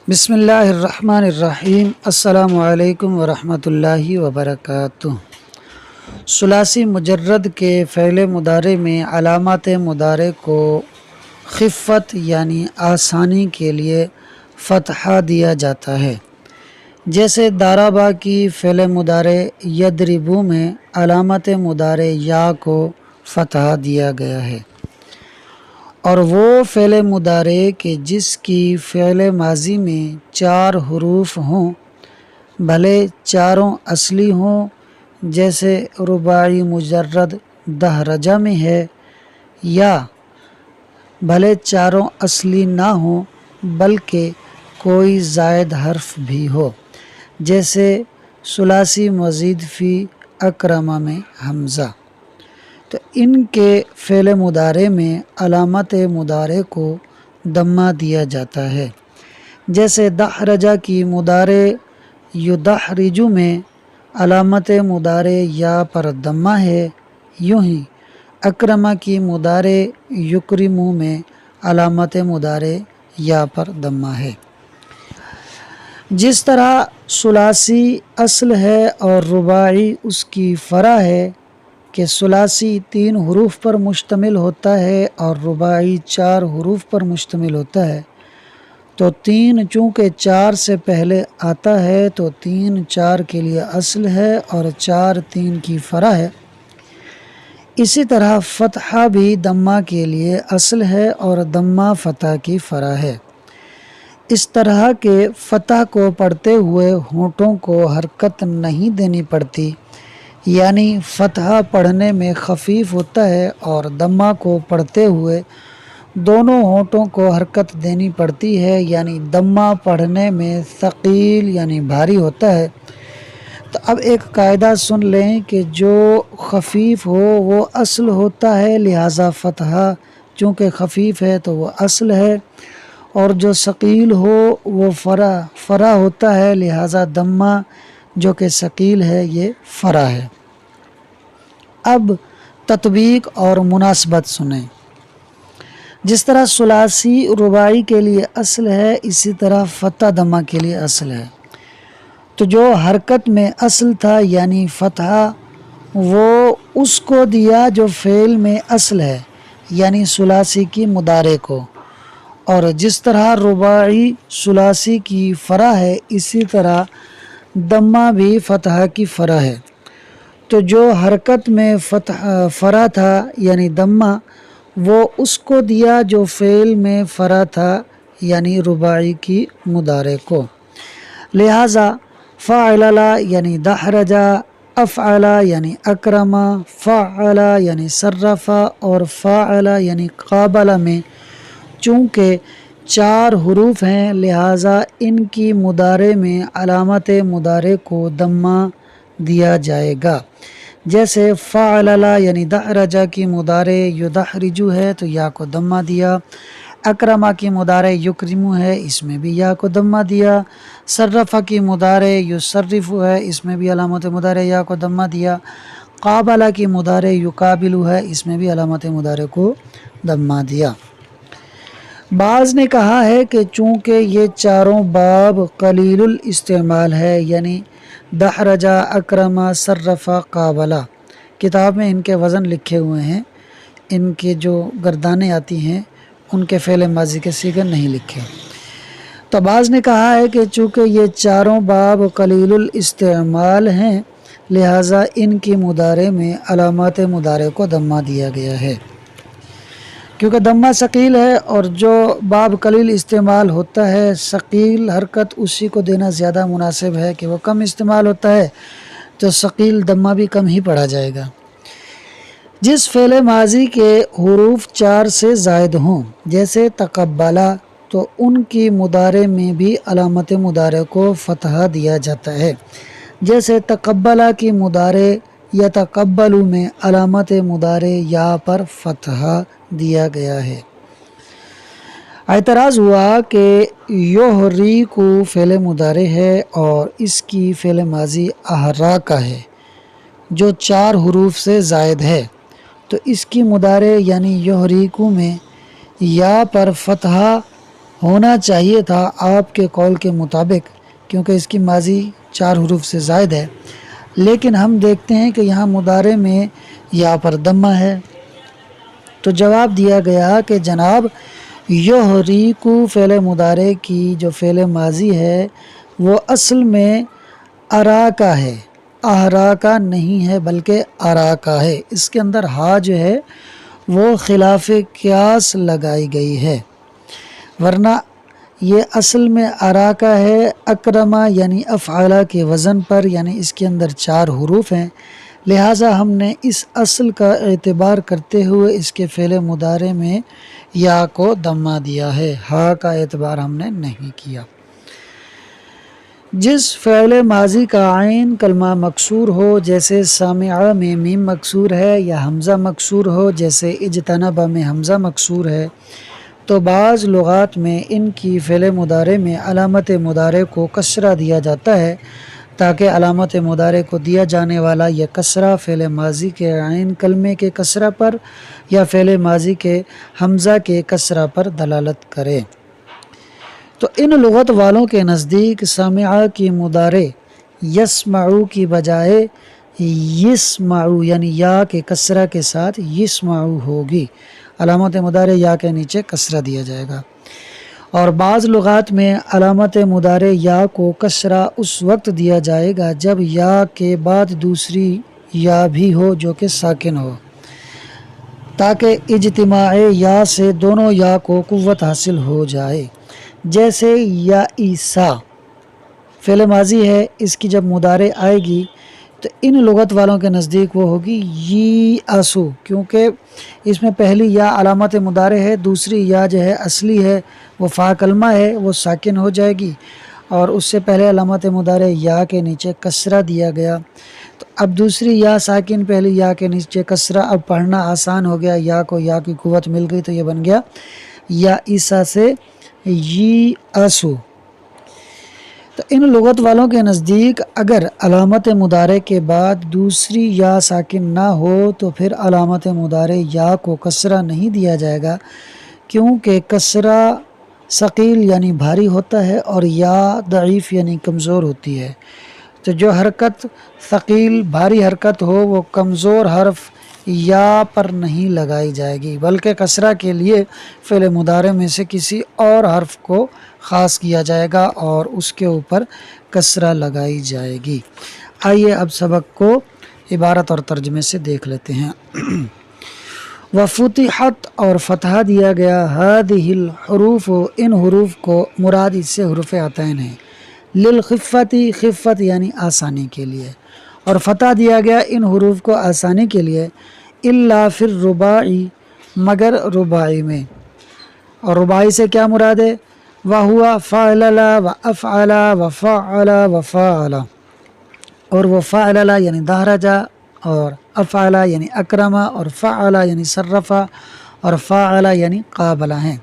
بسم اللہ الرحمن الرحیم۔ السلام علیکم ورحمۃ اللہ وبرکاتہ۔ ثلاثی مجرد کے فعل مضارع میں علامات مضارع کو خفت یعنی آسانی کے لیے فتحہ دیا جاتا ہے، جیسے ضربہ کی فعل مضارع یضرب میں علامت مضارع یا کو فتحہ دیا گیا ہے، اور وہ فعل مضارع کہ جس کی فعل ماضی میں 4 حروف ہوں، بھلے چاروں اصلی ہوں، جیسے رباعی مجرد دحرجہ میں ہے، یا بھلے چاروں اصلی نہ ہوں بلکہ کوئی زائد حرف بھی ہو، جیسے ثلاثی مزید فی اکرمہ میں حمزہ۔ تو ان کے فعل مضارع میں علامت مضارع کو ضمہ دیا جاتا ہے، جیسے دحرجہ کی مضارع یدحرج میں علامت مضارع یا پر ضمہ ہے، یوں ہی اکرمہ کی مضارع یکرم میں علامت مضارع یا پر ضمہ ہے۔ جس طرح ثلاثی اصل ہے اور رباعی اس کی فرع ہے کہ ثلاثی 3 حروف پر مشتمل ہوتا ہے اور رباعی 4 حروف پر مشتمل ہوتا ہے، تو 3 چونکہ 4 سے پہلے آتا ہے تو 3 4 کے لیے اصل ہے اور 4 3 کی فرع ہے۔ اسی طرح فتحہ بھی ضمہ کے لیے اصل ہے اور ضمہ فتح کی فرع ہے۔ اس طرح کے فتح کو پڑھتے ہوئے ہونٹوں کو حرکت نہیں دینی پڑتی، یعنی فتحہ پڑھنے میں خفیف ہوتا ہے، اور ضمہ کو پڑھتے ہوئے دونوں ہونٹوں کو حرکت دینی پڑتی ہے، یعنی ضمہ پڑھنے میں ثقیل یعنی بھاری ہوتا ہے۔ تو اب ایک قاعدہ سن لیں کہ جو خفیف ہو وہ اصل ہوتا ہے، لہٰذا فتحہ چونکہ خفیف ہے تو وہ اصل ہے، اور جو ثقیل ہو وہ فرع ہوتا ہے، لہٰذا ضمہ جو کہ ثقیل ہے یہ فرع ہے۔ اب تطبیق اور مناسبت سنیں۔ جس طرح ثلاثی رباعی کے لیے اصل ہے، اسی طرح فتح ضمہ کے لیے اصل ہے۔ تو جو حرکت میں اصل تھا یعنی فتحہ، وہ اس کو دیا جو فعل میں اصل ہے، یعنی ثلاثی کی مضارع کو، اور جس طرح رباعی ثلاثی کی فرع ہے اسی طرح ضمہ بھی فتح کی فرع ہے۔ تو جو حرکت میں فرع تھا یعنی ضمہ، وہ اس کو دیا جو فعل میں فرع تھا یعنی رباعی کی مضارع کو، لہٰذا فعل یعنی دحرجہ، افعل یعنی اکرمہ، فعل یعنی صرف، اور فاعل یعنی قابل میں چونکہ 4 حروف ہیں، لہٰذا ان کی مضارع میں علامت مضارع کو ضمہ دیا جائے گا، جیسے فعل یعنی دحرجہ کی مضارع یدحرج ہے تو یا کو ضمہ دیا، اکرمہ کی مضارع یکرم ہے اس میں بھی یا کو ضمہ دیا، صرف کی مضارع یصرف ہے اس میں بھی علامت مضارع یا کو ضمہ دیا، قابل کی مضارع یقابل ہے اس میں بھی علامت مضارع کو ضمہ دیا۔ بعض نے کہا ہے کہ چونکہ یہ چاروں باب قلیل الاستعمال ہے، یعنی دحرجہ، اکرمہ، صرف، قابلہ، کتاب میں ان کے وزن لکھے ہوئے ہیں، ان کے جو گردانیں آتی ہیں ان کے فعل ماضی کے صیغے نہیں لکھے۔ تو بعض نے کہا ہے کہ چونکہ یہ چاروں باب قلیل الاستعمال ہیں، لہٰذا ان کی مضارع میں علامات مضارع کو ضمہ دیا گیا ہے، کیونکہ ضمہ ثقیل ہے، اور جو باب قلیل استعمال ہوتا ہے ثقیل حرکت اسی کو دینا زیادہ مناسب ہے کہ وہ کم استعمال ہوتا ہے، تو ثقیل ضمہ بھی کم ہی پڑھا جائے گا۔ جس فعل ماضی کے حروف 4 سے زائد ہوں، جیسے تقبلہ، تو ان کی مضارع میں بھی علامت مضارع کو فتحہ دیا جاتا ہے، جیسے تقبلہ کی مضارع یتقبل میں علامت مضارع یا پر فتحہ دیا گیا ہے۔ اعتراض ہوا کہ یحرک فعل مضارع ہے اور اس کی فعل ماضی احرک ہے جو 4 حروف سے زائد ہے، تو اس کی مضارع یعنی یحرک میں یا پر فتحہ ہونا چاہیے تھا آپ کے قول کے مطابق، کیونکہ اس کی ماضی 4 حروف سے زائد ہے، لیکن ہم دیکھتے ہیں کہ یہاں مضارع میں یا پر دمہ ہے۔ تو جواب دیا گیا کہ جناب یحریکو فعل مضارع کی جو فعل ماضی ہے وہ اصل میں ارا کا ہے، اہرا کا نہیں ہے بلکہ ارا کا ہے۔ اس کے اندر ہا جو ہے وہ خلاف قیاس لگائی گئی ہے، ورنہ یہ اصل میں ارا کا ہے۔ اکرما یعنی افعلا کے وزن پر، یعنی اس کے اندر 4 حروف ہیں، لہٰذا ہم نے اس اصل کا اعتبار کرتے ہوئے اس کے فعل مضارع میں یا کو دمہ دیا ہے، ہا کا اعتبار ہم نے نہیں کیا۔ جس فعل ماضی کا عین کلمہ مکسور ہو، جیسے سامعہ میں میم مکسور ہے، یا حمزہ مکسور ہو جیسے اجتنبہ میں حمزہ مکسور ہے، تو بعض لغات میں ان کی فعل مضارع میں علامت مضارع کو کسرہ دیا جاتا ہے، تاکہ علامت مضارع کو دیا جانے والا یہ کسرہ فعل ماضی کے عین کلمے کے کسرہ پر یا فعل ماضی کے حمزہ کے کسرہ پر دلالت کرے۔ تو ان لغت والوں کے نزدیک سامعہ کی مضارع یسمعو کی بجائے یسمعو یعنی یا کے کسرہ کے ساتھ یسمعو ہوگی، علامت مضارع یا کے نیچے کسرہ دیا جائے گا۔ اور بعض لغات میں علامت مضارع یا کو کسرہ اس وقت دیا جائے گا جب یا کے بعد دوسری یا بھی ہو جو کہ ساکن ہو، تاکہ اجتماع یا سے دونوں یا کو قوت حاصل ہو جائے۔ جیسے یا عیسیٰ فعل ماضی ہے، اس کی جب مضارع آئے گی تو ان لغت والوں کے نزدیک وہ ہوگی یی آسو، کیونکہ اس میں پہلی یا علامت مضارع ہے، دوسری یا جو ہے اصلی ہے وہ فا کلمہ ہے، وہ ساکن ہو جائے گی، اور اس سے پہلے علامت مضارع یا کے نیچے کسرہ دیا گیا۔ تو اب دوسری یا ساکن پہلی یا کے نیچے کسرہ، اب پڑھنا آسان ہو گیا، یا کو یا کی قوت مل گئی تو یہ بن گیا یا عیسیٰ سے یی آسو۔ تو ان لغت والوں کے نزدیک اگر علامت مضارع کے بعد دوسری یا ساکن نہ ہو تو پھر علامت مضارع یا کو کسرہ نہیں دیا جائے گا، کیونکہ کسرہ ثقیل یعنی بھاری ہوتا ہے اور یا ضعیف یعنی کمزور ہوتی ہے۔ تو جو حرکت ثقیل بھاری حرکت ہو وہ کمزور حرف یا پر نہیں لگائی جائے گی، بلکہ کسرہ کے لیے فعل مضارع میں سے کسی اور حرف کو خاص کیا جائے گا اور اس کے اوپر کسرہ لگائی جائے گی۔ آئیے اب سبق کو عبارت اور ترجمے سے دیکھ لیتے ہیں۔ وفتحت اور فتحہ دیا گیا هذه الحروف، ان حروف کو، مراد اس سے حروف عطین ہیں، للخفتی، خفت یعنی آسانی کے لیے، اور فتح دیا گیا ان حروف کو آسانی کے لیے، الا فی الرباعی، مگر رباعی میں۔ اور رباعی سے کیا مراد ہے؟ وَهُوَ فَعْلَلَ وَأَفْعَلَ وَفَعَلَ وَفَعَلَ، اور وہ فعلل یعنی دہرجہ، اور افعل یعنی اکرما، اور فعل یعنی صرفہ، اور فاعل یعنی قابلہ ہیں۔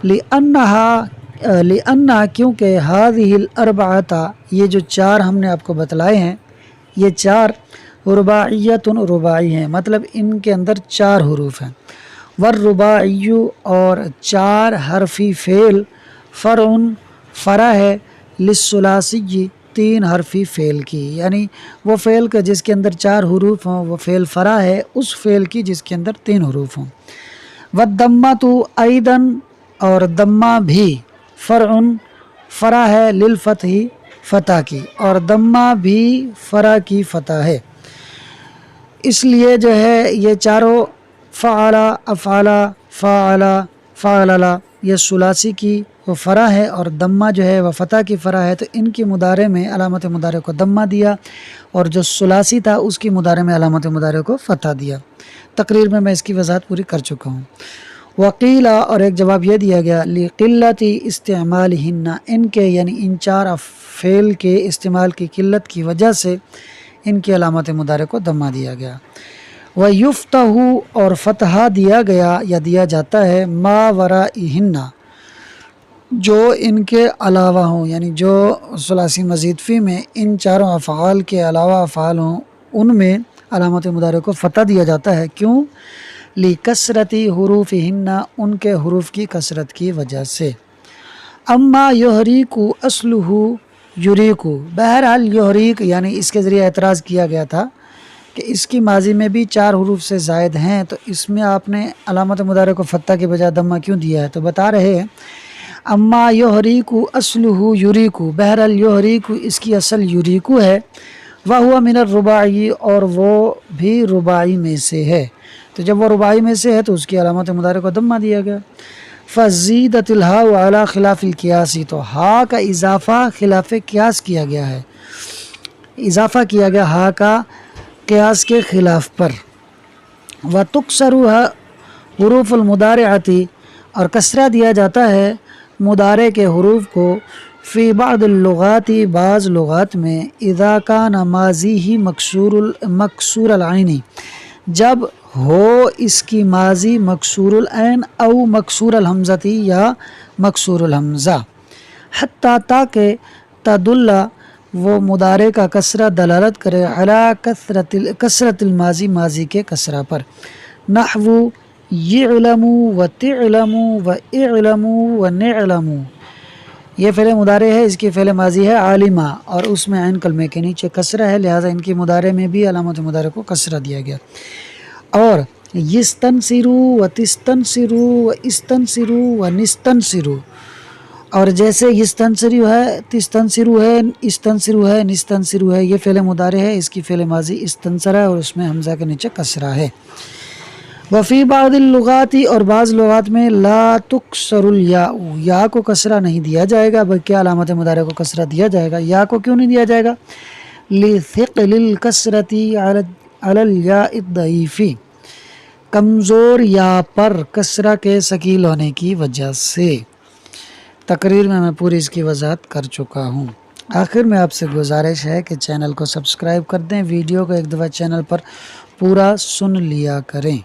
لِأَنَّ کیونکہ هذه الاربعۃ، یہ جو 4 ہم نے آپ کو بتلائے ہیں، یہ 4 رباعیت رباعی ہیں، مطلب ان کے اندر 4 حروف ہیں۔ والرباعی، اور 4 حرفی فعل، فرع، فرع ہے، للثلاثی، 3 حرفی فعل کی، یعنی وہ فعل کا جس کے اندر 4 حروف ہوں وہ فعل فرع ہے اس فعل کی جس کے اندر 3 حروف ہوں۔ والضمۃ ایضا، اور دمہ بھی، فرع، فرع ہے، للفتح، فتح کی، اور دمہ بھی فرع کی فتح ہے۔ اس لیے جو ہے یہ چاروں فعل، افعل، فاعل، فعلل، یہ ثلاثی کی وہ فرع ہے، اور دمہ جو ہے وہ فتح کی فرع ہے، تو ان کی مضارع میں علامت مضارع کو دمہ دیا، اور جو ثلاثی تھا اس کی مضارع میں علامت مضارع کو فتح دیا۔ تقریر میں اس کی وضاحت پوری کر چکا ہوں۔ وقیل، اور ایک جواب یہ دیا گیا، لقلت استعمالہن، ان کے یعنی ان 4 فعل کے استعمال کی قلت کی وجہ سے ان کی علامت مضارع کو دمہ دیا گیا۔ وَيُفْتَحُ، اور فتحہ دیا گیا یا دیا جاتا ہے، ما ورائہن، جو ان کے علاوہ ہوں، یعنی جو ثلاثی مزید فی میں ان 4 افعال کے علاوہ افعال ہوں ان میں علامت مضارع کو فتح دیا جاتا ہے۔ کیوں؟ لکثرتی حروفہن، ان کے حروف کی کثرت کی وجہ سے۔ اما یحریکو اصلہ یریکو، بہرحال یحریک یعنی اس کے ذریعے اعتراض کیا گیا تھا کہ اس کی ماضی میں بھی 4 حروف سے زائد ہیں، تو اس میں آپ نے علامت مضارع کو فتح کے بجائے ضمہ کیوں دیا ہے؟ تو بتا رہے ہیں اما یحریکو اصلہ یریکو، بہرحال یحریکو اس کی اصل یریکو ہے، وہو من الرباعی، اور وہ بھی رباعی میں سے ہے، تو جب وہ رباعی میں سے ہے تو اس کی علامت مضارع کو ضمہ دیا گیا۔ فزیدت الہاء علی خلاف القیاسی، تو ہا کا اضافہ خلاف قیاس کیا گیا ہے، اضافہ کیا گیا ہا کا قیاس کے خلاف پر۔ وتکسر حروف المضارعتی، اور کسرہ دیا جاتا ہے مضارع کے حروف کو، فی بعض اللغات، بعض لغات میں، اذا کان ماضی ہی مکسور العین، جب ہو اس کی ماضی مکسور العین او مکسور الحمزتی یا مکسور الحمزہ، حتیٰ تاکہ تدل وہ مضارع کا کسرہ دلالت کرے علی کثرت الماضی، ماضی کے کسرہ پر، نحو یعلموا و تعلموا و اعلموا و نعلموا، یہ فعل مضارع ہے، اس کی فعل ماضی ہے عالمہ، اور اس میں عین کلمے کے نیچے کسرہ ہے، لہٰذا ان کی مضارع میں بھی علامت مضارع کو کسرہ دیا گیا۔ اور یستنصروا و تستنصروا و استنصروا و نستنصروا، اور جیسے یستنصروا ہے، تستنصروا ہے، استنصروا ہے، نستنصروا ہے، یہ فعل مضارع ہے، اس کی فعل ماضی استنصر ہے، اور اس میں حمزہ کے نیچے کسرہ ہے۔ وفی بعض اللغات، اور بعض لغات میں، لا تکسر الیاء، یا کو کسرہ نہیں دیا جائے گا بلکہ علامت مضارع کو کسرہ دیا جائے گا۔ یا کو کیوں نہیں دیا جائے گا؟ لثقل الکسرۃ علی الیاء الضعیف، کمزور یا پر کسرہ کے ثقیل ہونے کی وجہ سے۔ تقریر میں پوری اس کی وضاحت کر چکا ہوں۔ آخر میں آپ سے گزارش ہے کہ چینل کو سبسکرائب کر دیں، ویڈیو کو ایک دفعہ چینل پر پورا سن لیا کریں۔